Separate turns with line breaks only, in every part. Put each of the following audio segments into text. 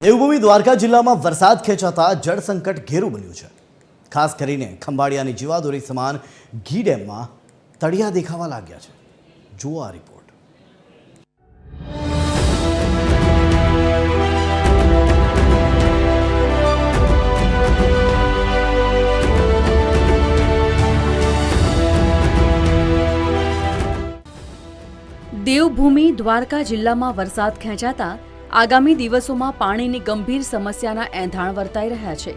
દેવભૂમિ દ્વારકા જિલ્લામાં વરસાદ ખેંચાતા જળ સંકટ ઘેરું બન્યું છે। ખાસ કરીને ખંભાળિયાની જીવાદોરી સમાન ઘી ડેમમાં તળિયા દેખાવા લાગ્યા છે। જુઓ આ રિપોર્ટ।
દેવભૂમિ દ્વારકા જિલ્લામાં વરસાદ ખેંચાતા આગામી દિવસોમાં પાણીની ગંભીર સમસ્યાના એંધાણ વર્તાઈ રહ્યા છે।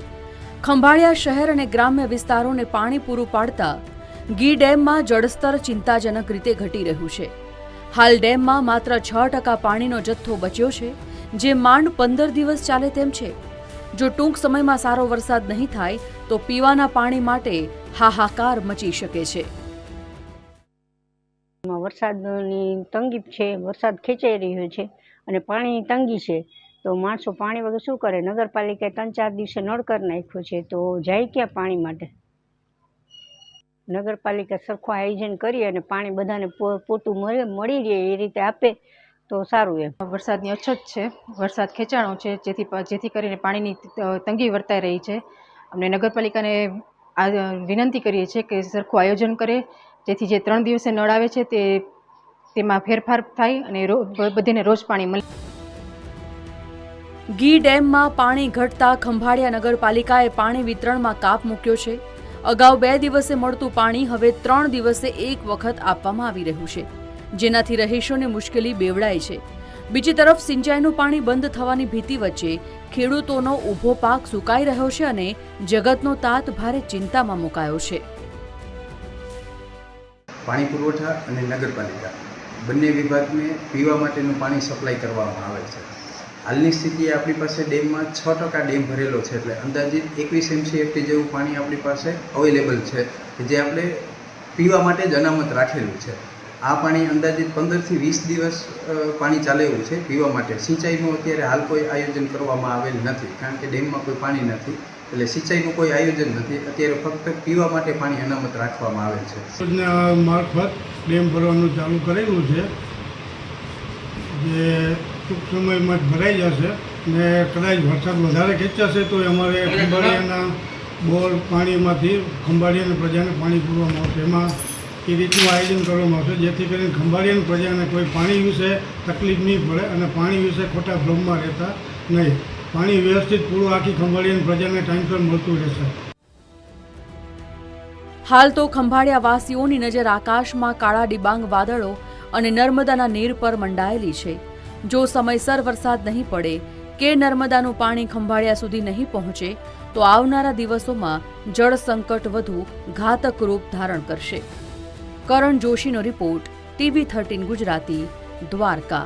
ખંભાળિયા શહેર અને ગ્રામ્ય વિસ્તારોને પાણી પૂરું પાડતા ગી ડેમમાં જળસ્તર ચિંતાજનક રીતે ઘટી રહ્યું છે। હાલ ડેમમાં માત્ર 6% પાણીનો જથ્થો બચ્યો છે, જે માંડ 15 દિવસ ચાલે તેમ છે। જો ટૂંક સમયમાં સારો વરસાદ નહીં થાય તો પીવાના પાણી માટે હાહાકાર મચી શકે છે।
વરસાદની તંગી છે, વરસાદ ખેંચાઈ રહ્યો છે અને પાણીની તંગી છે, તો માણસો પાણી વગર શું કરે? નગરપાલિકાએ 3-4 દિવસે નળ કરી નાખ્યો છે, તો જાય ક્યાં પાણી માટે? નગરપાલિકા સરખું આયોજન કરી અને પાણી બધાને પૂરતું મળી રહે એ રીતે આપે તો સારું એમ।
વરસાદની અછત છે, વરસાદ ખેંચાણો છે, જેથી કરીને પાણીની તંગી વર્તાઈ રહી છે। અમને નગરપાલિકાને વિનંતી કરીએ છીએ કે સરખું આયોજન કરે, જેથી જે 3 દિવસે નળ આવે છે તેમાં ફેરફાર થાય અને બધીને રોજ પાણી મળે।
ગી ડેમમાં પાણી ઘટતા ખંભાળિયા નગરપાલિકાએ પાણી વિતરણમાં કાપ મૂક્યો છે। અગાઉ 2 દિવસે મળતું પાણી હવે 3 દિવસે એક વખત આપવામાં આવી રહ્યું છે, જેનાથી રહીશોને મુશ્કેલી બેવડાય છે। બીજી તરફ સિંચાઈનું પાણી બંધ થવાની ભીતિ વચ્ચે ખેડૂતોનો ઊભો પાક સુકાઈ રહ્યો છે અને જગતનો તાત ભારે ચિંતામાં મુકાયો છે।
પાણી પુરવઠા અને નગરપાલિકા બંને વિભાગને પીવા માટેનું પાણી સપ્લાય કરવામાં આવે છે। હાલની સ્થિતિએ આપણી પાસે ડેમમાં 6% ડેમ ભરેલો છે, એટલે અંદાજિત 21 MCFT જેવું પાણી આપણી પાસે અવેલેબલ છે કે જે આપણે પીવા માટે જ અનામત રાખેલું છે। આ પાણી અંદાજિત 15 થી 20 દિવસ પાણી ચાલે એવું છે પીવા માટે। સિંચાઈનું અત્યારે હાલ કોઈ આયોજન કરવામાં આવેલ નથી, કારણ કે ડેમમાં કોઈ પાણી નથી, એટલે સિંચાઈનું કોઈ આયોજન નથી। અત્યારે ફક્ત પીવા માટે પાણી અનામત રાખવામાં આવે છે।
યોજના મારફત ડેમ ભરવાનું ચાલુ કરેલું છે, જે ટૂંક સમયમાં જ ભરાઈ જશે ને કદાચ વરસાદ વધારે ખેંચાશે તો અમારે ખંભાળિયાના બોર પાણીમાંથી ખંભાળિયાની પ્રજાને પાણી પૂરવામાં આવશે। એમાં એ રીતનું આયોજન કરવામાં આવશે જેથી કરીને ખંભાળિયાની પ્રજાને કોઈ પાણી વિશે તકલીફ નહીં પડે અને પાણી વિશે ખોટા ભ્રમમાં રહેતા નહીં। પાણી વ્યવસ્થિત પૂરું આખી ખંભાળિયાની પ્રજાને ટાઈમસર મળતું રહેશે।
હાલ તો ખંભાળિયા વાસીઓની નજર આકાશમાં કાળા ડિબાંગ વાદળો અને નર્મદાના નીર પર મંડાયેલી છે। જો સમયસર વરસાદ નહીં પડે કે નર્મદાનું પાણી ખંભાળિયા સુધી નહીં પહોંચે તો આવનારા દિવસોમાં જળ સંકટ વધુ ઘાતક રૂપ ધારણ કરશે। કરણ જોશીનો રિપોર્ટ, TV 13 ગુજરાતી, દ્વારકા।